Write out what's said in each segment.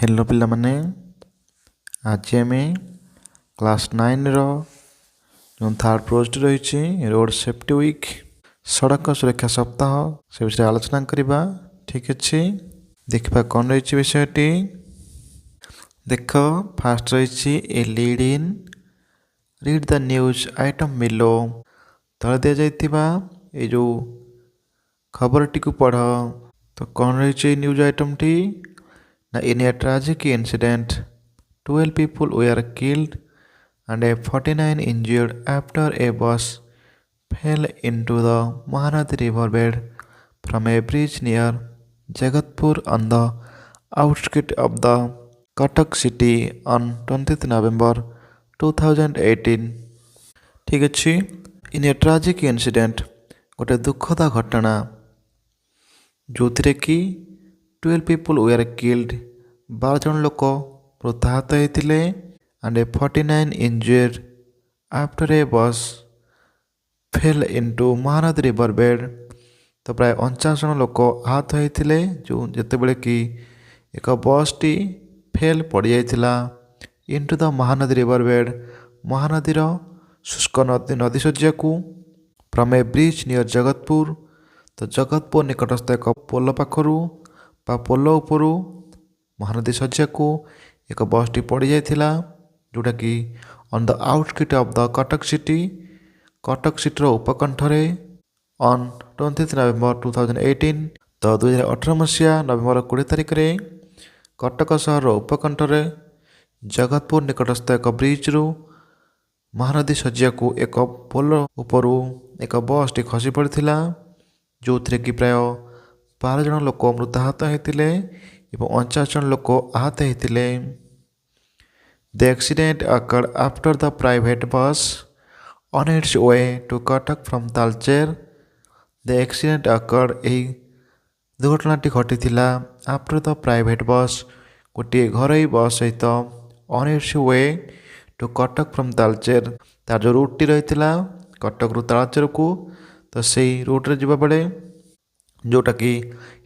Hello पिलामाने आज आम class 9 रो जो थर्ड प्रोजेक्ट रही रोड सेफ्टी वीक सड़क सुरक्षा सप्ताह से विषय आलोचना करवा। ठीक अच्छे देखा कौन रही विषयटी देख फास्ट रही a lead in read the news item below तले दि जाइथिबा ए जो खबर टी पढ़। तो कौन रही न्यूज आइटम टी ना in a tragic incident 12 people were killed and 49 injured after a bus fell into the Mahanadi river bed from a bridge near Jagatpur on the outskirts of the Cuttack city on 20th November 2018। ठीक अच्छे इन ए tragic incident गोटे दुखद घटना जो थी कि 12 people were killed 12 जन लोक मृताहत होते and 49 injured after a bus fell into Mahanadi river bed। तो प्राय 49 जन लोक आहत होते जो जितेबले कि एक बस टी फेल पड़ जाइथिला into the Mahanadi river bed महानदीर शुष्क नदी शज्या को from a bridge near Jagatpur. तो जगतपुर निकटस्थ एक पोल पाखरू पोल उपरू महानदी शज्या को एक बस टी पड़ जाइथिला जोटा कि on the outskirt of the Cuttack सिटीर उपकंठरे ऑन 20th नवेम्बर 2018। तो 2018 मसीहा नवेम्बर 20 तारिख में कटक सहर उपकंठरे जगतपुर निकटस्थ एक ब्रिज रु महानदी शज्या को एक पोल उपरू एक बस टी खसी पड़ता जो थे कि प्राय 12 जन लोक मृताहत होते 49 जन लोक आहत होते। The accident occurred after the private bus on its way to Cuttack from Talcher. The accident occurred यही दुर्घटनाटी घटी आफ्टर द प्राइवेट बस गोटे घर बस सहित on its way to Cuttack from Talcher तार जो रूट रही कटक रु तालचेर को तो सही रूट्रे जावा बेले जोटा कि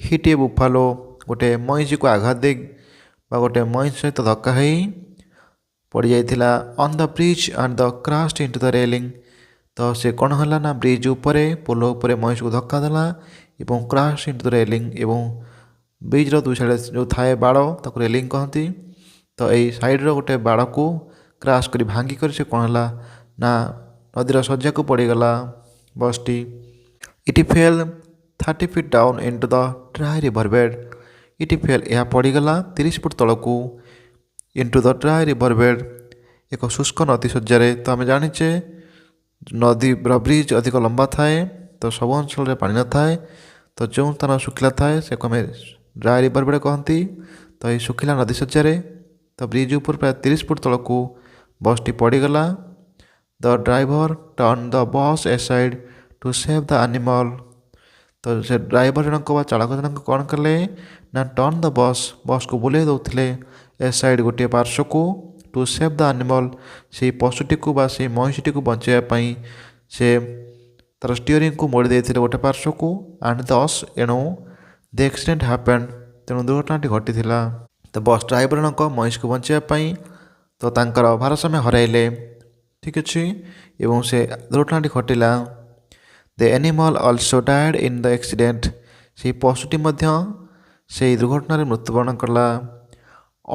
हिट ए बुफालो गोटे मईसी को आघात दे गोटे मईस सहित धक्का हो पड़ जाइथिला on the bridge and the crashed into the railing. तो से कौन है ना ब्रिज उपरे पोल उपरे मईस को धक्का देला एवं क्रैश्ड इनटू द रेलिंग एवं ब्रिजर दुई साइड जो थाए बाड़ ताको रेलिंग कहती। तो यही साइड्र गोटे बाड़ को क्रैश कर भांगी कर से कौन है ना नदीर शज्या को पड़गला बस T. It fail 30 feet down into the dry river bed. It fail यह पड़गला 30 फुट तल को into the dry river bed एक शुष्क नदी शज्या। तो आम जाचे नदी ब्रिज अधिक लंबा थाए तो सब अंचल पानी न थाए तो जो स्थान शुखिला थाए से आम ड्राई रिवर बेड कहती। तो ये शुखिला नदी शज्या तो ब्रिज ऊपर प्राय 30 फुट तल को बस टी पड़गला। The driver turn the bus aside to save the animal. तो से ड्राइवर जनक चालक जनक कौन कले ना टर्न द बस को बुले दौले ए साइड गोटे पार्श्व को टू सेव द एनिमल से पशुटी को से महीषी को बचाई से तार स्टीयरिंग को मोड़ी देते गोटे पार्श्व को एंड दस एणु द एक्सीडेंट हैपेंड तेणु दुर्घटनाटी घटी। तो बस ड्राइवर जनक महीष को बचाई तो तांकर भारसाम्य हराइले। ठीक अच्छे एवं से दुर्घटनाटी घटिला। The animal also died in the accident से पशुटी से दुर्घटना मृत्युवरण कला।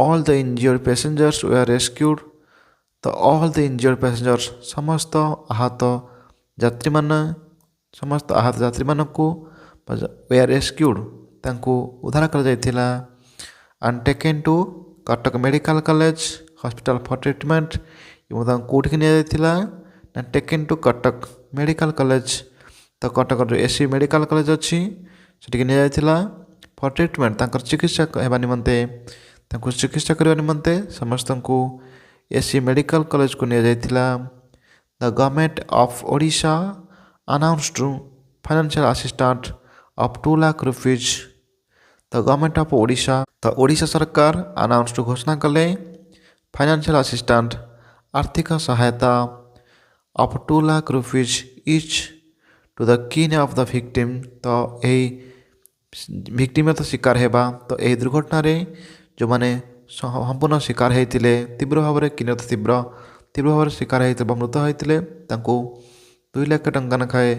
All the injured passengers they are rescued. तो ऑल द इंजर्ड पैसेंजर्स समस्त आहत यात्री समस्त आहत यात्री मान को वे आर रेस्क्यूड तांको उद्धार कर जाइथिला and taken to Cuttack medical college hospital for treatment एवं कौटिक नि taken to Cuttack medical college. तो कटक जो एससी मेडिकल कॉलेज अच्छी से नि फॉर ट्रीटमेंट तांकर चिकित्सा होगा निमंते चिकित्सा करने निमंते समस्त को एससी मेडिकल कॉलेज को नि जाइथिला। The government of Odisha announced financial assistant of 2 lakh rupees. The government of Odisha तो ओडिशा सरकार अनाउंस्ड घोषणा कले फाइनेंशियल असिस्टेंट आर्थिक सहायता of 2 lakh rupees each to the kin of the victim. तो यही भिक्टिम तो शिकार हेबा तो यही दुर्घटना जो माने ସମ୍ପୂର୍ଣ୍ଣ ଶିକାର ହୋଇଥିଲେ, ତୀବ୍ର ଭାବରେ କିଣତ ତୀବ୍ର ଭାବରେ ଶିକାର ହୋଇଥିଲେ ବା ମୃତ ହୋଇଥିଲେ ତାଙ୍କୁ 2 ଲକ୍ଷ ଟଙ୍କା ଲେଖାଏଁ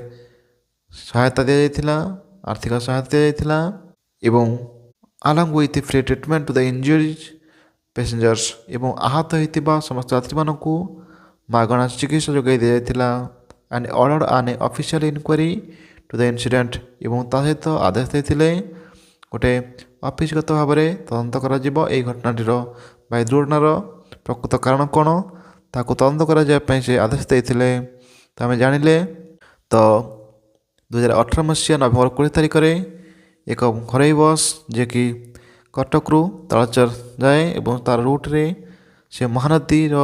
ସହାୟତା ଦିଆଯାଇଥିଲା, ଆର୍ଥିକ ସହାୟତା ଦିଆଯାଇଥିଲା ଏବଂ along with free treatment to the injured passengers ଏବଂ ଆହତ ହୋଇଥିବା ସମସ୍ତ ଯାତ୍ରୀମାନଙ୍କୁ ମାଗଣା ଚିକିତ୍ସା ଯୋଗାଇ ଦିଆଯାଇଥିଲା। and ordered an official inquiry to the incident ଏବଂ ତା ସହିତ ଆଦେଶ ଦେଇଥିଲେ ଗୋଟେ ଅଫିସଗତ ଭାବରେ ତଦନ୍ତ କରାଯିବ ଏହି ଘଟଣାଟିର ବା ଏହି ଦୁର୍ଘଟଣାର ପ୍ରକୃତ କାରଣ କ'ଣ ତାକୁ ତଦନ୍ତ କରାଯିବା ପାଇଁ ସେ ଆଦେଶ ଦେଇଥିଲେ। ତ ଆମେ ଜାଣିଲେ ତ 2018 ମସିହା ନଭେମ୍ବର 20 ତାରିଖରେ ଏକ ଘରୋଇ ବସ୍ ଯିଏକି କଟକରୁ ତାଳଚେର ଯାଏ ଏବଂ ତାର ରୁଟ୍ରେ ସେ ମହାନଦୀର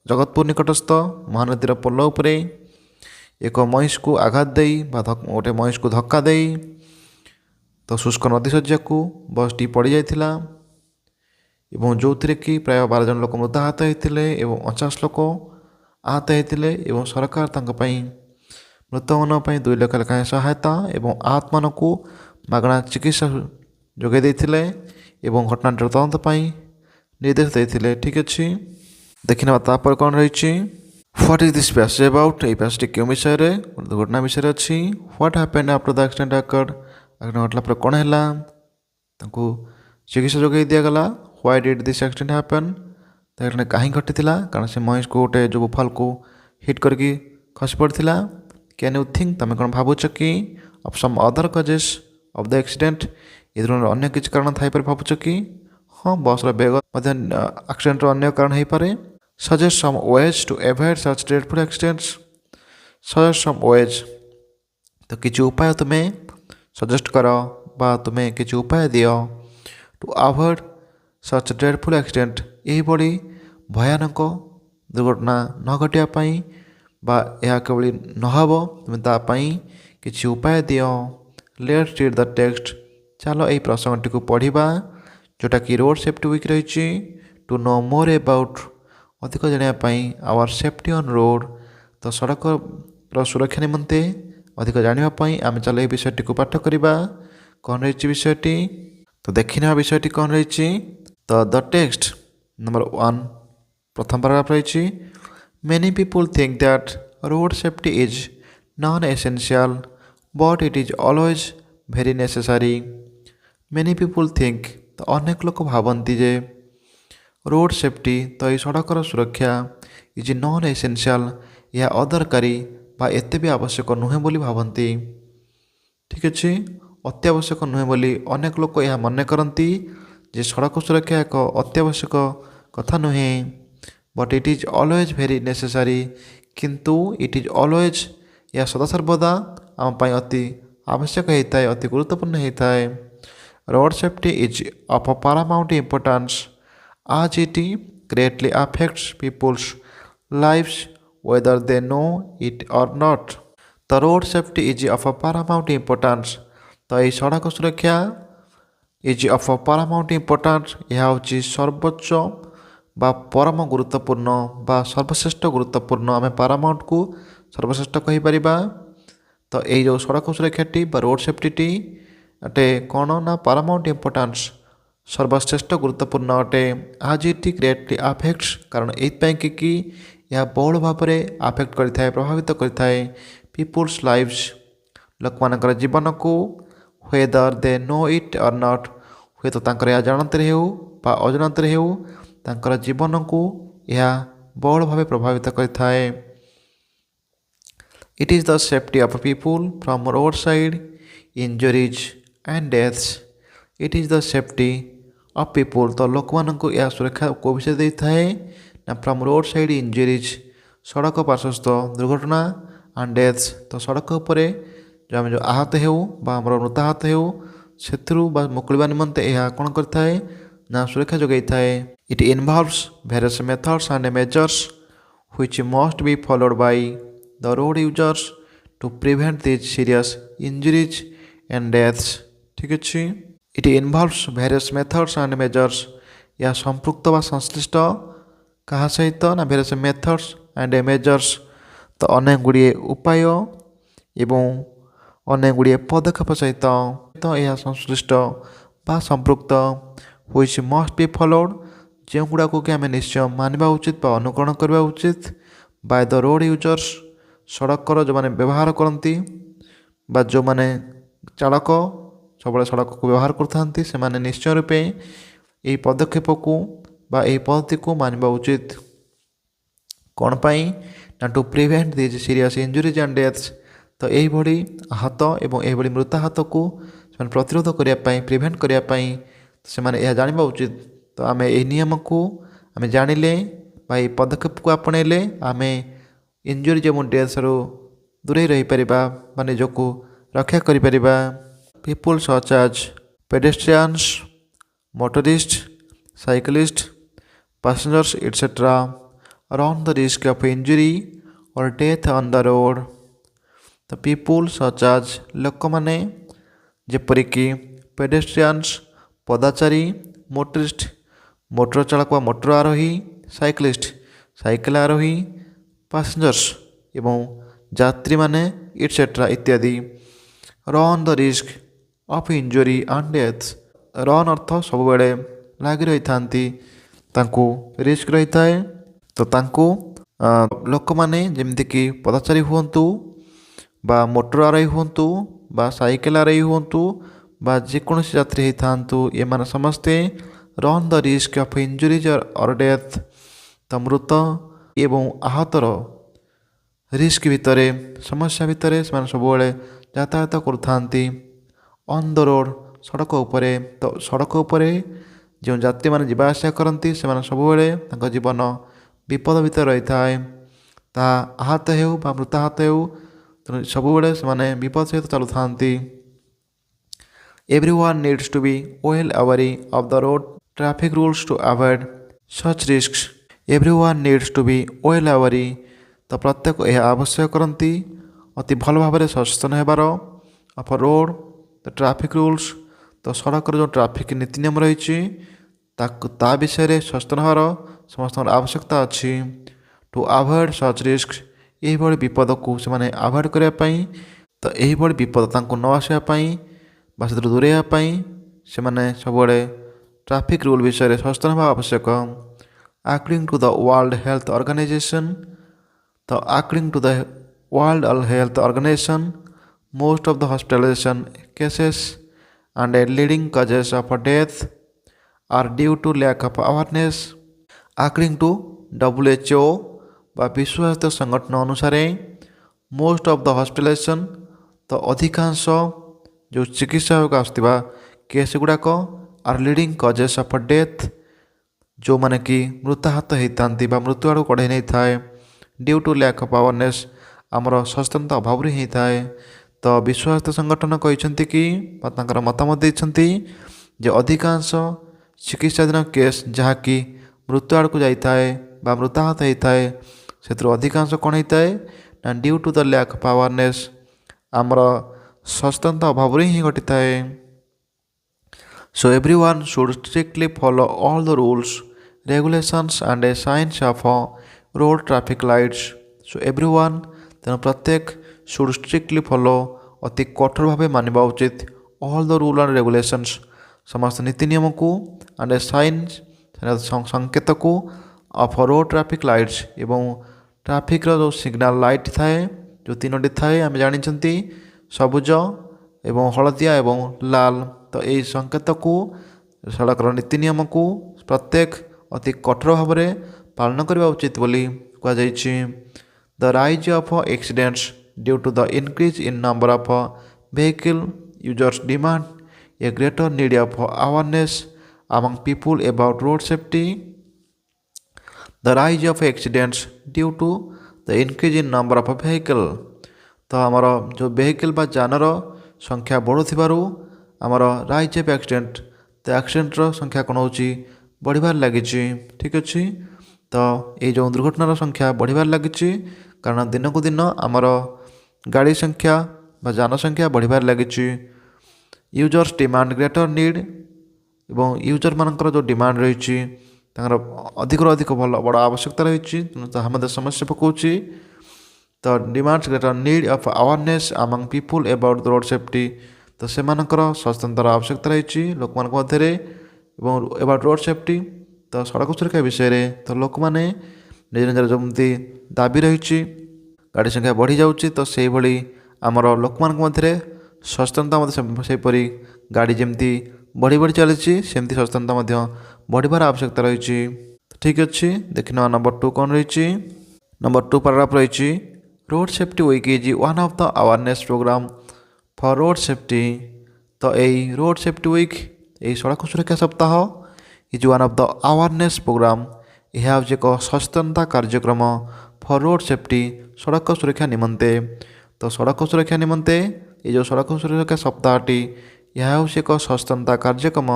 ଜଗତପୁର ନିକଟସ୍ଥ ମହାନଦୀର ପୋଲ ଉପରେ ଏକ ମହିଷକୁ ଆଘାତ ଦେଇ ବା ଗୋଟେ ମହିଷକୁ ଧକ୍କା ଦେଇ ତ ଶୁଷ୍କ ନଦୀ ଶଯ୍ୟାକୁ ବସ୍ଟି ପଡ଼ିଯାଇଥିଲା ଏବଂ ଯେଉଁଥିରେ କି ପ୍ରାୟ 12 ଜଣ ଲୋକ ମୃତାହତ ହୋଇଥିଲେ ଏବଂ 50 ଲୋକ ଆହତ ହୋଇଥିଲେ ଏବଂ ସରକାର ତାଙ୍କ ପାଇଁ ମୃତମାନଙ୍କ ପାଇଁ 2 ଲକ୍ଷ ଲେଖାଏଁ ସହାୟତା ଏବଂ ଆହତମାନଙ୍କୁ ମାଗଣା ଚିକିତ୍ସା ଯୋଗାଇ ଦେଇଥିଲେ ଏବଂ ଘଟଣାଟିର ତଦନ୍ତ ପାଇଁ ନିର୍ଦ୍ଦେଶ ଦେଇଥିଲେ। ଠିକ୍ ଅଛି, ଦେଖିନେବା ତାପରେ କ'ଣ ରହିଛି। What is this passage about? এই প্যাসেজটি କେଉଁ ବିଷୟରେ ଦୁର୍ଘଟଣା ବିଷୟରେ ଅଛି। What happened after the accident occurred? Accident ଘଟିଲା ପରେ କ'ଣ ହେଲା ତାଙ୍କୁ ଚିକିତ୍ସା ଯୋଗାଇ ଦିଆଗଲା। Why did this accident happen? ଘଟଣା କାହିଁକି ଘଟିଥିଲା କାରଣ ସେ ମହିଷକୁ ଗୋଟେ ଯେଉଁ ବୁଫାଲକୁ ହିଟ୍ କରିକି ଖସି ପଡ଼ିଥିଲା। Can you think ତମେ କ'ଣ ଭାବୁଛ କି of some other causes of the accident? ଏ ଦୁର୍ଘଟଣାର ଅନ୍ୟ କିଛି କାରଣ ଥାଇପାରେ ଭାବୁଛ କି? ହଁ, ବସ୍ର ବେଗ ମଧ୍ୟ ଆକ୍ସିଡେଣ୍ଟର ଅନ୍ୟ କାରଣ ହୋଇପାରେ। Suggest some ways to avoid such dreadful accidents. Suggest some ways ତ କିଛି ଉପାୟ ତୁମେ ସଜେଷ୍ଟ କର ବା ତୁମେ କିଛି ଉପାୟ ଦିଅ to avoid such dreadful accident ଏହିଭଳି ଭୟାନକ ଦୁର୍ଘଟଣା ନ ଘଟିବା ପାଇଁ ବା ଏହା କିଭଳି ନ ହେବ ତୁମେ ତା ପାଇଁ କିଛି ଉପାୟ ଦିଅ। Let's read the text. ଚାଲ ଏହି ପ୍ରସଙ୍ଗଟିକୁ ପଢ଼ିବା ଯେଉଁଟାକି ରୋଡ଼ ସେଫ୍ଟି ୱିକ୍ ରହିଛି। To know more about ଅଧିକ ଜାଣିବା ପାଇଁ our safety on road ତ ସଡ଼କର ସୁରକ୍ଷା ନିମନ୍ତେ ଅଧିକ ଜାଣିବା ପାଇଁ ଆମେ ଚାଲ ଏହି ବିଷୟଟିକୁ ପାଠ କରିବା। କ'ଣ ରହିଛି ବିଷୟଟି ତ ଦେଖିନେବା ବିଷୟଟି କ'ଣ ରହିଛି। ତ ଦ ଟେକ୍ସଟ ନମ୍ବର 1 ପ୍ରଥମ ପାରାଗ୍ରାଫ ରହିଛି। Many people think that road safety is non-essential but it is always very necessary. Many people think ତ ଅନେକ ଲୋକ ଭାବନ୍ତି ଯେ ରୋଡ଼ ସେଫ୍ଟି ତ ଏହି ସଡ଼କର ସୁରକ୍ଷା ଇଜ୍ ନନ୍ ଏସେନ୍ସିଆଲ ଏହା ଅଦରକାରୀ ବା ଏତେ ବି ଆବଶ୍ୟକ ନୁହେଁ ବୋଲି ଭାବନ୍ତି। ଠିକ୍ ଅଛି, ଅତ୍ୟାବଶ୍ୟକ ନୁହେଁ ବୋଲି ଅନେକ ଲୋକ ଏହା ମନେ କରନ୍ତି ଯେ ସଡ଼କ ସୁରକ୍ଷା ଏକ ଅତ୍ୟାବଶ୍ୟକ କଥା ନୁହେଁ। But it is always very necessary କିନ୍ତୁ ଇଟ୍ ଇଜ୍ ଅଲୱେଜ୍ ଏହା ସଦାସର୍ବଦା ଆମ ପାଇଁ ଅତି ଆବଶ୍ୟକ ହୋଇଥାଏ, ଅତି ଗୁରୁତ୍ୱପୂର୍ଣ୍ଣ ହୋଇଥାଏ। Road safety ease of paramount importance as it greatly affects people's lives whether they know it or not. The road safety is of paramount importance. ତ ଏହି ସଡ଼କ ସୁରକ୍ଷା is of paramount importance ଏହା ହେଉଛି ସର୍ବୋଚ୍ଚ ବା ପରମ ଗୁରୁତ୍ୱପୂର୍ଣ୍ଣ ବା ସର୍ବଶ୍ରେଷ୍ଠ ଗୁରୁତ୍ୱପୂର୍ଣ୍ଣ। ଆମେ ପାରାମାଉଣ୍ଟକୁ ସର୍ବଶ୍ରେଷ୍ଠ କହିପାରିବା। ତ ଏହି ଯେଉଁ ସଡ଼କ ସୁରକ୍ଷାଟି ବା ରୋଡ଼ ସେଫ୍ଟିଟି ଅଟେ କ'ଣ ନା ପାରାମାଉଣ୍ଟ ଇମ୍ପୋର୍ଟାନ୍ସ ସର୍ବଶ୍ରେଷ୍ଠ ଗୁରୁତ୍ୱପୂର୍ଣ୍ଣ ଅଟେ। ଆଜ୍ ଇଟ୍ ଗ୍ରେଟଲି ଆଫେକ୍ଟସ୍ କାରଣ ଏଇଥିପାଇଁ କି ଏହା ବହୁଳ ଭାବରେ ଆଫେକ୍ଟ କରିଥାଏ, ପ୍ରଭାବିତ କରିଥାଏ ପିପୁଲ୍ସ ଲାଇଫ୍ସ ଲୋକମାନଙ୍କର ଜୀବନକୁ। ହ୍ୱେଦର ଦେ ନୋ ଇଟ୍ ଅର୍ ନଟ୍ ହୁଏତ ତାଙ୍କର ଏହା ଜାଣନ୍ତରେ ହେଉ ବା ଅଜାଣତରେ ହେଉ ତାଙ୍କର ଜୀବନକୁ ଏହା ବହୁଳ ଭାବେ ପ୍ରଭାବିତ କରିଥାଏ। It is the safety of people from road side injuries and deaths. It is the safety of people ତ ଲୋକମାନଙ୍କୁ ଏହା ସୁରକ୍ଷା କେଉଁ ବିଷୟ ଦେଇଥାଏ ନା ଫ୍ରମ୍ ରୋଡ଼ ସାଇଡ଼୍ ଇଞ୍ଜୁରିଜ୍ ସଡ଼କ ପାର୍ଶ୍ୱସ୍ଥ ଦୁର୍ଘଟଣା ଆଣ୍ଡ ଡେଥ୍ସ ତ ସଡ଼କ ଉପରେ ଆମେ ଯେଉଁ ଆହତ ହେଉ ବା ଆମର ମୃତାହତ ହେଉ ସେଥିରୁ ବା ମୁକୁଳିବା ନିମନ୍ତେ ଏହା କ'ଣ କରିଥାଏ ନା ସୁରକ୍ଷା ଯୋଗାଇଥାଏ। It involves various methods and measures which must be followed by the road users to prevent these serious injuries and deaths. ଠିକ୍ ଅଛି, it involves various methods and measures ଏହା ସମ୍ପୃକ୍ତ ବା ସଂଶ୍ଳିଷ୍ଟ କାହା ସହିତ ନା ଭେରିୟସ୍ ମେଥଡ୍ସ ଆଣ୍ଡ ମେଜର୍ସ ତ ଅନେକ ଗୁଡ଼ିଏ ଉପାୟ ଏବଂ ଅନେକ ଗୁଡ଼ିଏ ପଦକ୍ଷେପ ସହିତ ଏହା ସଂଶ୍ଳିଷ୍ଟ ବା ସମ୍ପୃକ୍ତ ହ୍ୱିଚ୍ ମଷ୍ଟ ବି ଫଲୋଡ୍ ଯେଉଁଗୁଡ଼ାକୁ କି ଆମେ ନିଶ୍ଚୟ ମାନିବା ଉଚିତ ବା ଅନୁକରଣ କରିବା ଉଚିତ ବାଇ ଦ ରୋଡ଼ ୟୁଜର୍ସ, ସଡ଼କର ଯେଉଁମାନେ ବ୍ୟବହାର କରନ୍ତି ବା ଯେଉଁମାନେ ଚାଳକ ସବୁବେଳେ ସଡ଼କକୁ ବ୍ୟବହାର କରିଥାନ୍ତି ସେମାନେ ନିଶ୍ଚୟ ରୂପେ ଏହି ପଦକ୍ଷେପକୁ ବା ଏହି ପଦ୍ଧତିକୁ ମାନିବା ଉଚିତ। କ'ଣ ପାଇଁ ନା to prevent these serious injuries and deaths. ତ ଏହିଭଳି ଆହତ ଏବଂ ଏହିଭଳି ମୃତାହତକୁ ସେମାନେ ପ୍ରତିରୋଧ କରିବା ପାଇଁ, ପ୍ରିଭେଣ୍ଟ କରିବା ପାଇଁ ସେମାନେ ଏହା ଜାଣିବା ଉଚିତ। ତ ଆମେ ଏହି ନିୟମକୁ ଆମେ ଜାଣିଲେ ବା ଏହି ପଦକ୍ଷେପକୁ ଆପଣେଇଲେ ଆମେ ଇଞ୍ଜୁରି ଏବଂ ଡେଥ୍ରୁ ଦୂରେଇ ରହିପାରିବା ବା ନିଜକୁ ରକ୍ଷା କରିପାରିବା। People such as pedestrians, motorists, cyclists, passengers, etc. run the risk of injury or death on the road. The people such as ଲୋକମାନେ ଯେପରିକି pedestrians ପଦାଚାରୀ, motorist ମୋଟର ଚାଳକ ବା ମୋଟର ଆରୋହୀ, cyclist ସାଇକେଲ ଆରୋହୀ, passengers ଏବଂ ଯାତ୍ରୀମାନେ etc. ଇତ୍ୟାଦି run the risk of injury and death. Run ଅର୍ଥ ସବୁବେଳେ ଲାଗି ରହିଥାନ୍ତି, ତାଙ୍କୁ ରିସ୍କ ରହିଥାଏ। ତ ତାଙ୍କୁ ଲୋକମାନେ ଯେମିତିକି ପଦାଚାରୀ ହୁଅନ୍ତୁ ବା ମୋଟର ଆରୋହୀ ହୁଅନ୍ତୁ ବା ସାଇକେଲ ଆରୋହୀ ହୁଅନ୍ତୁ ବା ଯେକୌଣସି ଯାତ୍ରୀ ହେଇଥାନ୍ତୁ, ଏମାନେ ସମସ୍ତେ run the risk of injuries or death. ତ ମୃତ ଏବଂ ଆହତର ରିସ୍କ ଭିତରେ, ସମସ୍ୟା ଭିତରେ ସେମାନେ ସବୁବେଳେ ଯାତାୟାତ କରୁଥାନ୍ତି। ଅନ୍ ଦ ରୋଡ଼ ସଡ଼କ ଉପରେ। ତ ସଡ଼କ ଉପରେ ଯେଉଁ ଯାତ୍ରୀମାନେ ଯିବା ଆସିବା କରନ୍ତି ସେମାନେ ସବୁବେଳେ ତାଙ୍କ ଜୀବନ ବିପଦ ଭିତରେ ରହିଥାଏ। ତାହା ଆହତ ହେଉ ବା ମୃତାହତ ହେଉ, ତେଣୁ ସବୁବେଳେ ସେମାନେ ବିପଦ ସହିତ ଚାଲୁଥାନ୍ତି। Everyone needs to be well aware of the road traffic rules to avoid such risks. Everyone needs to be well aware. ତ ପ୍ରତ୍ୟେକ ଏହା ଆବଶ୍ୟକ କରନ୍ତି ଅତି ଭଲ ଭାବରେ ସଚେତନ ହେବାର of road the traffic rules. ତ ସଡ଼କର ଯେଉଁ ଟ୍ରାଫିକ୍ ନୀତି ନିୟମ ରହିଛି ତା ବିଷୟରେ ସଚେତନ ହେବାର ସମସ୍ତଙ୍କର ଆବଶ୍ୟକତା ଅଛି। To avoid such risk. ଏହିଭଳି ବିପଦକୁ ସେମାନେ ଆଭଏଡ଼ କରିବା ପାଇଁ, ତ ଏହିଭଳି ବିପଦ ତାଙ୍କୁ ନ ଆସିବା ପାଇଁ ବା ସେଥିରୁ ଦୂରେଇବା ପାଇଁ ସେମାନେ ସବୁବେଳେ ଟ୍ରାଫିକ୍ ରୁଲ୍ ବିଷୟରେ ସଚେତନ ହେବା ଆବଶ୍ୟକ। According to the World Health Organization. ତ according to the World Health Organization, most of the hospitalization cases and leading causes of death are due to lack of awareness. According to WHO ବା ବିଶ୍ୱ ସ୍ୱାସ୍ଥ୍ୟ ସଂଗଠନ ଅନୁସାରେ most of the hospitalization, ତ ଅଧିକାଂଶ ଯେଉଁ ଚିକିତ୍ସା ହେବାକୁ ଆସୁଥିବା କେସ୍ ଗୁଡ଼ାକ are leading causes of death, ଯେଉଁମାନେ କି ମୃତାହତ ହେଇଥାନ୍ତି ବା ମୃତ୍ୟୁ ଆଡ଼କୁ କଢ଼େଇ ନେଇଥାଏ। due to lack of awareness, ଆମର ସଚେତନତା ଅଭାବରୁ ହେଇଥାଏ। ତ ବିଶ୍ୱ ସ୍ୱାସ୍ଥ୍ୟ ସଂଗଠନ କହିଛନ୍ତି କି ବା ତାଙ୍କର ମତାମତ ଦେଇଛନ୍ତି ଯେ ଅଧିକାଂଶ ଚିକିତ୍ସାଧୀନ କେସ୍ ଯାହାକି ମୃତ୍ୟୁ ଆଡ଼କୁ ଯାଇଥାଏ ବା ମୃତାହତ ହେଇଥାଏ, ସେଥିରୁ ଅଧିକାଂଶ କ'ଣ ହେଇଥାଏ ନା due to the lack of awareness, ଆମର ସଚେତନତା ଅଭାବରୁ ହିଁ ଘଟିଥାଏ। So everyone should strictly follow all the rules, regulations and signs of road traffic lights. So everyone, ତେଣୁ ପ୍ରତ୍ୟେକ ସୁଡ଼୍ ଷ୍ଟ୍ରିକ୍ଟଲି ଫଲୋ, ଅତି କଠୋର ଭାବେ ମାନିବା ଉଚିତ all the rule and regulations, ସମସ୍ତ ନୀତି ନିୟମକୁ, ଆଣ୍ଡ ସାଇନ୍ସ ସଂକେତକୁ ଅଫ୍ ରୋଡ଼ ଟ୍ରାଫିକ୍ ଲାଇଟ୍ସ, ଏବଂ ଟ୍ରାଫିକ୍ର ଯେଉଁ ସିଗ୍ନାଲ ଲାଇଟ୍ ଥାଏ, ଯେଉଁ ତିନୋଟି ଥାଏ ଆମେ ଜାଣିଛନ୍ତି, ସବୁଜ ଏବଂ ହଳଦିଆ ଏବଂ ଲାଲ। ତ ଏହି ସଂକେତକୁ, ସଡ଼କର ନୀତି ନିୟମକୁ ପ୍ରତ୍ୟେକ ଅତି କଠୋର ଭାବରେ ପାଳନ କରିବା ଉଚିତ ବୋଲି କୁହାଯାଇଛି। The rise of accidents due to the increase in number of vehicle users demand a greater need of awareness among people about road safety. The rise of accidents due to the increase in number of vehicle। ତ ଆମର ଯେଉଁ vehicle ବା ଯାନର ସଂଖ୍ୟା ବଢ଼ୁଥିବାରୁ ଆମର rise of accident, ତ ଆକ୍ସିଡେଣ୍ଟର ସଂଖ୍ୟା କ'ଣ ହେଉଛି ବଢ଼ିବାରେ ଲାଗିଛି। ଠିକ୍ ଅଛି। ତ ଏଇ ଯେଉଁ ଦୁର୍ଘଟଣାର ସଂଖ୍ୟା ବଢ଼ିବାରେ ଲାଗିଛି କାରଣ ଦିନକୁ ଦିନ ଆମର ଗାଡ଼ି ସଂଖ୍ୟା ବା ଯାନ ସଂଖ୍ୟା ବଢ଼ିବାରେ ଲାଗିଛି। ୟୁଜର୍ସ ଡିମାଣ୍ଡ ଗ୍ରେଟର ନିଡ୍, ଏବଂ ୟୁଜର୍ମାନଙ୍କର ଯେଉଁ ଡିମାଣ୍ଡ ରହିଛି ତାଙ୍କର ଅଧିକରୁ ଅଧିକ ଭଲ ବଡ଼ ଆବଶ୍ୟକତା ରହିଛି, ତେଣୁ ତାହା ମଧ୍ୟ ସମସ୍ୟା ପକାଉଛି। ତ demand greater need of awareness ଆମଙ୍ଗ people about the road safety. ତ ସେମାନଙ୍କର ସଚେତନତାର ଆବଶ୍ୟକତା ରହିଛି ଲୋକମାନଙ୍କ ମଧ୍ୟରେ ଏବଂ ଏବାଉଟ୍ ରୋଡ଼ ସେଫ୍ଟି, ତ ସଡ଼କ ସୁରକ୍ଷା ବିଷୟରେ ତ ଲୋକମାନେ ନିଜ ନିଜର ଯେମିତି ଦାବି ରହିଛି, ଗାଡ଼ି ସଂଖ୍ୟା ବଢ଼ିଯାଉଛି, ତ ସେଇଭଳି ଆମର ଲୋକମାନଙ୍କ ମଧ୍ୟରେ ସଚେତନତା ମଧ୍ୟ ସେହିପରି ଗାଡ଼ି ଯେମିତି ବଢ଼ି ବଢ଼ି ଚାଲିଛି ସେମିତି ସଚେତନତା ମଧ୍ୟ ବଢ଼ିବାର ଆବଶ୍ୟକତା ରହିଛି। ଠିକ୍ ଅଛି, ଦେଖିନେବା ନମ୍ବର 2 କ'ଣ ରହିଛି। ନମ୍ବର 2 ପାରାଗ୍ରାଫ ରହିଛି, road safety week is one of the awareness programme for road safety. ତ ଏଇ ରୋଡ଼ ସେଫ୍ଟି ୱିକ୍, ଏହି ସଡ଼କ ସୁରକ୍ଷା ସପ୍ତାହ is one of the awareness programme, ଏହା ହେଉଛି ଏକ ସଚେତନତା କାର୍ଯ୍ୟକ୍ରମ ଫର୍ ରୋଡ଼ ସେଫ୍ଟି, ସଡ଼କ ସୁରକ୍ଷା ନିମନ୍ତେ। ତ ସଡ଼କ ସୁରକ୍ଷା ନିମନ୍ତେ এই ଯେଉଁ ସଡ଼କ ସୁରକ୍ଷା ସପ୍ତାହଟି, ଏହା ହେଉଛି ଏକ ସଚେତନତା କାର୍ଯ୍ୟକ୍ରମ।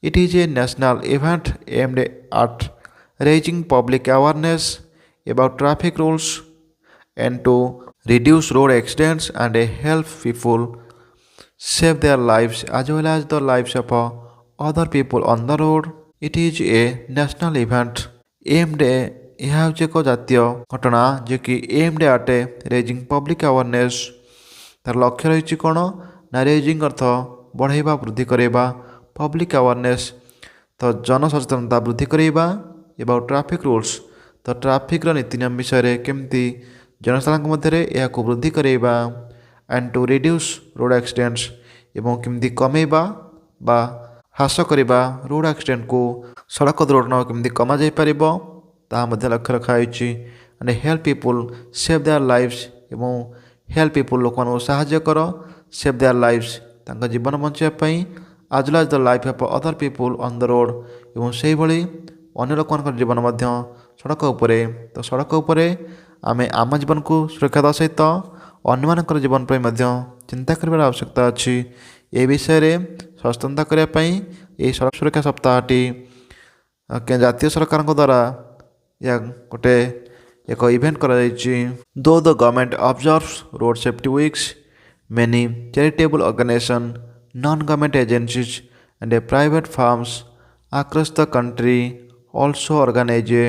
It is a national event aimed at raising public awareness about traffic rules and to reduce road accidents and help people save their lives as well as the lives of other people on the road. It is a national event aimed ଏହା ହେଉଛି ଏକ ଜାତୀୟ ଘଟଣା ଯିଏକି aimed at raising public awareness, ତାର ଲକ୍ଷ୍ୟ ରହିଛି କ'ଣ ନା ରେଜିଂ ଅର୍ଥ ବଢ଼ାଇବା, ବୃଦ୍ଧି କରାଇବା, ପବ୍ଲିକ୍ ଆୱାରନେସ୍ ତ ଜନସଚେତନତା ବୃଦ୍ଧି କରାଇବା, ଏବଂ ଟ୍ରାଫିକ୍ ରୁଲ୍ସ ତ ଟ୍ରାଫିକ୍ର ନୀତିନିୟମ ବିଷୟରେ କେମିତି ଜନସାଧାରଣଙ୍କ ମଧ୍ୟରେ ଏହାକୁ ବୃଦ୍ଧି କରାଇବା, and to reduce road accidents ଏବଂ କେମିତି କମାଇବା ବା ହ୍ରାସ କରିବା ରୋଡ଼ ଆକ୍ସିଡେଣ୍ଟକୁ, ସଡ଼କ ଦୁର୍ଘଟଣା କେମିତି କମାଯାଇପାରିବ ତାହା ମଧ୍ୟ ଲକ୍ଷ୍ୟ ରଖାଯାଇଛି। And help people save their lives ଏବଂ ହେଲ୍ପ ପିପୁଲ୍ ଲୋକମାନଙ୍କୁ ସାହାଯ୍ୟ କର, ସେଭ୍ ଦେୟାର ଲାଇଫ୍ସ ତାଙ୍କ ଜୀବନ ବଞ୍ଚାଇବା ପାଇଁ, as well as the life of other people on the road ଏବଂ ସେହିଭଳି ଅନ୍ୟ ଲୋକମାନଙ୍କର ଜୀବନ ମଧ୍ୟ ସଡ଼କ ଉପରେ। ତ ସଡ଼କ ଉପରେ ଆମେ ଆମ ଜୀବନକୁ ସୁରକ୍ଷା ଦେବା ସହିତ ଅନ୍ୟମାନଙ୍କର ଜୀବନ ପାଇଁ ମଧ୍ୟ ଚିନ୍ତା କରିବାର ଆବଶ୍ୟକତା ଅଛି। ଏ ବିଷୟରେ ସଚେତନତା କରିବା ପାଇଁ ଏହି ସଡ଼କ ସୁରକ୍ଷା ସପ୍ତାହଟି ଜାତୀୟ ସରକାରଙ୍କ ଦ୍ୱାରା ଏହା ଗୋଟେ ଏକ ଇଭେଣ୍ଟ କରାଯାଇଛି। Though the government observes road safety weeks, many charitable organizations, non-government agencies and private firms across the country also organize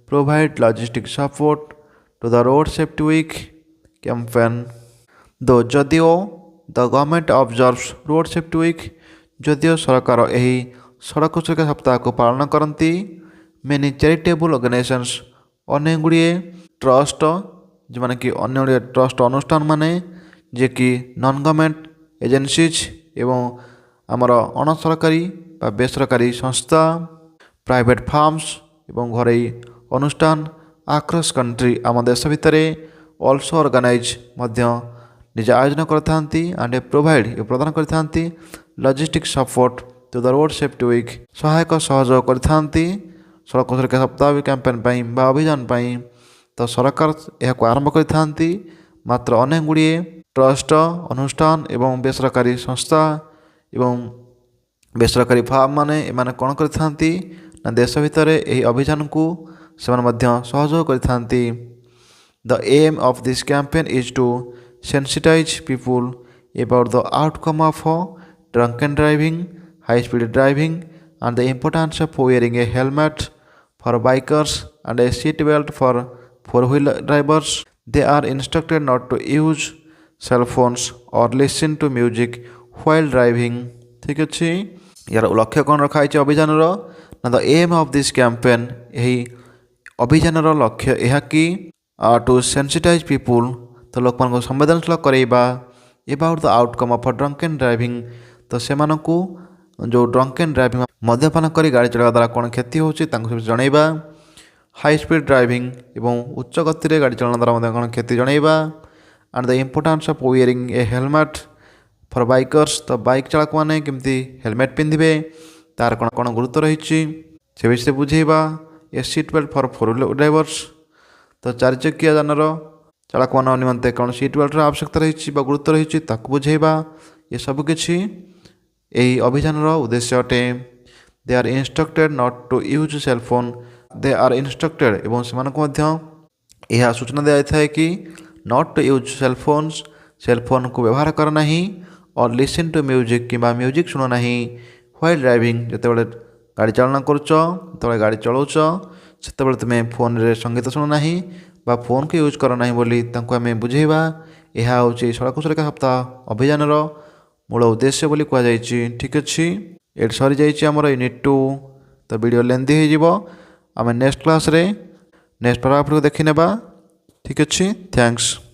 provide logistic support to the road safety week campaign. Though ଯଦିଓ the government observes road safety week, ଯଦିଓ ସରକାର ଏହି ସଡ଼କ ସୁରକ୍ଷା ସପ୍ତାହକୁ ପାଳନ କରନ୍ତି, many charitable organizations ଅନେକ ଗୁଡ଼ିଏ ଟ୍ରଷ୍ଟ, ଯେଉଁମାନେ କି ଅନ୍ୟ ଗୁଡ଼ିଏ ଟ୍ରଷ୍ଟ ଅନୁଷ୍ଠାନ ମାନେ ଯିଏକି ନନ୍ ଗଭର୍ଣ୍ଣମେଣ୍ଟ ଏଜେନ୍ସିଜ୍ ଏବଂ ଆମର ଅଣସରକାରୀ ବା ବେସରକାରୀ ସଂସ୍ଥା, ପ୍ରାଇଭେଟ୍ ଫାର୍ମସ୍ ଏବଂ ଘରୋଇ ଅନୁଷ୍ଠାନ ଆକ୍ରସ୍ କଣ୍ଟ୍ରି ଆମ ଦେଶ ଭିତରେ ଅଲସୋ ଅର୍ଗାନାଇଜ୍ ମଧ୍ୟ ନିଜେ ଆୟୋଜନ କରିଥାନ୍ତି ଆଣ୍ଡ ପ୍ରୋଭାଇଡ଼ ପ୍ରଦାନ କରିଥାନ୍ତି logistic support to the road safety week, ସହାୟକ ସହଯୋଗ କରିଥାନ୍ତି ସଡ଼କ ସୁରକ୍ଷା ସପ୍ତାହ କ୍ୟାମ୍ପେନ୍ ପାଇଁ ବା ଅଭିଯାନ ପାଇଁ। ତ ସରକାର ଏହାକୁ ଆରମ୍ଭ କରିଥାନ୍ତି, ମାତ୍ର ଅନେକ ଗୁଡ଼ିଏ ଟ୍ରଷ୍ଟ ଅନୁଷ୍ଠାନ ଏବଂ ବେସରକାରୀ ସଂସ୍ଥା ଏବଂ ବେସରକାରୀ ଫାର୍ମ ମାନେ ଏମାନେ କ'ଣ କରିଥାନ୍ତି ନା ଦେଶ ଭିତରେ ଏହି ଅଭିଯାନକୁ ସେମାନେ ମଧ୍ୟ ସହଯୋଗ କରିଥାନ୍ତି। The aim of this campaign is to sensitize people about the outcome of drunken driving, high speed driving and the importance of wearing a helmet for bikers and a seat belt for four-wheeler drivers. They are instructed not to use cell phones or listen to music while driving. ଠିକ୍ ଅଛି, ଏହାର ଲକ୍ଷ୍ୟ କ'ଣ ରଖାଯାଇଛି ଅଭିଯାନର ନା ଦ aim of this campaign, ଏହି ଅଭିଯାନର ଲକ୍ଷ୍ୟ ଏହା କି ଟୁ ସେନ୍ସିଟାଇଜ୍ ପିପୁଲ୍ ତ ଲୋକମାନଙ୍କୁ ସମ୍ବେଦନଶୀଳ କରାଇବା about the outcome of drunken driving, ତ ସେମାନଙ୍କୁ ଯେଉଁ ଡ୍ରଙ୍କେନ୍ ଡ୍ରାଇଭିଂ ମଦ୍ୟପାନ କରି ଗାଡ଼ି ଚଳାଇବା ଦ୍ୱାରା କ'ଣ କ୍ଷତି ହେଉଛି ତାଙ୍କୁ ସବୁ ଜଣାଇବା, ହାଇ ସ୍ପିଡ଼ ଡ୍ରାଇଭିଂ ଏବଂ ଉଚ୍ଚ ଗତିରେ ଗାଡ଼ି ଚଳାଇବା ଦ୍ୱାରା ମଧ୍ୟ କ'ଣ କ୍ଷତି ଜଣାଇବା, and the importance of wiring A helmet for bikers, ତ ବାଇକ୍ ଚାଳକମାନେ କେମିତି ହେଲମେଟ୍ ପିନ୍ଧିବେ ତା'ର କ'ଣ କ'ଣ ଗୁରୁତ୍ୱ ରହିଛି ସେ ବିଷୟରେ ବୁଝେଇବା, a seat belt for four wheeler drivers, ତ ଚାରିଚକିଆ ଯାନର ଚାଳକମାନଙ୍କ ନିମନ୍ତେ କ'ଣ ସିଟ୍ ବେଲ୍ଟର ଆବଶ୍ୟକତା ରହିଛି ବା ଗୁରୁତ୍ୱ ରହିଛି ତାକୁ ବୁଝେଇବା, ଏସବୁ କିଛି ଏହି ଅଭିଯାନର ଉଦ୍ଦେଶ୍ୟ ଅଟେ। They are instructed not to use cell phone, they are instructed ଏବଂ ସେମାନଙ୍କୁ ମଧ୍ୟ ଏହା ସୂଚନା ଦିଆଯାଇଥାଏ କି not to use cell phones, cell ଫୋନ୍କୁ ବ୍ୟବହାର କର ନାହିଁ, ଅର୍ ଲିସନ୍ ଟୁ ମ୍ୟୁଜିକ୍ କିମ୍ବା ମ୍ୟୁଜିକ୍ ଶୁଣ ନାହିଁ, ହ୍ୱାଇଲ୍ ଡ୍ରାଇଭିଂ ଯେତେବେଳେ ଗାଡ଼ି ଚାଳନା କରୁଛ, ଯେତେବେଳେ ଗାଡ଼ି ଚଳାଉଛ ସେତେବେଳେ ତୁମେ ଫୋନ୍ରେ ସଙ୍ଗୀତ ଶୁଣ ନାହିଁ ବା ଫୋନ୍କୁ ୟୁଜ୍ କର ନାହିଁ ବୋଲି ତାଙ୍କୁ ଆମେ ବୁଝେଇବା। ଏହା ହେଉଛି ସଡ଼କ ସୁରକ୍ଷା ସପ୍ତାହ ଅଭିଯାନର ମୂଳ ଉଦ୍ଦେଶ୍ୟ ବୋଲି କୁହାଯାଇଛି। ଠିକ୍ ଅଛି, ଏଠି ସରିଯାଇଛି ଆମର ୟୁନିଟ୍ 2। तो वीडियो लेंथी हो आम नेक्स्ट क्लास रे नेक्स्ट पैराग्राफ को देखी नेबा। ठीक अच्छे, थैंक्स।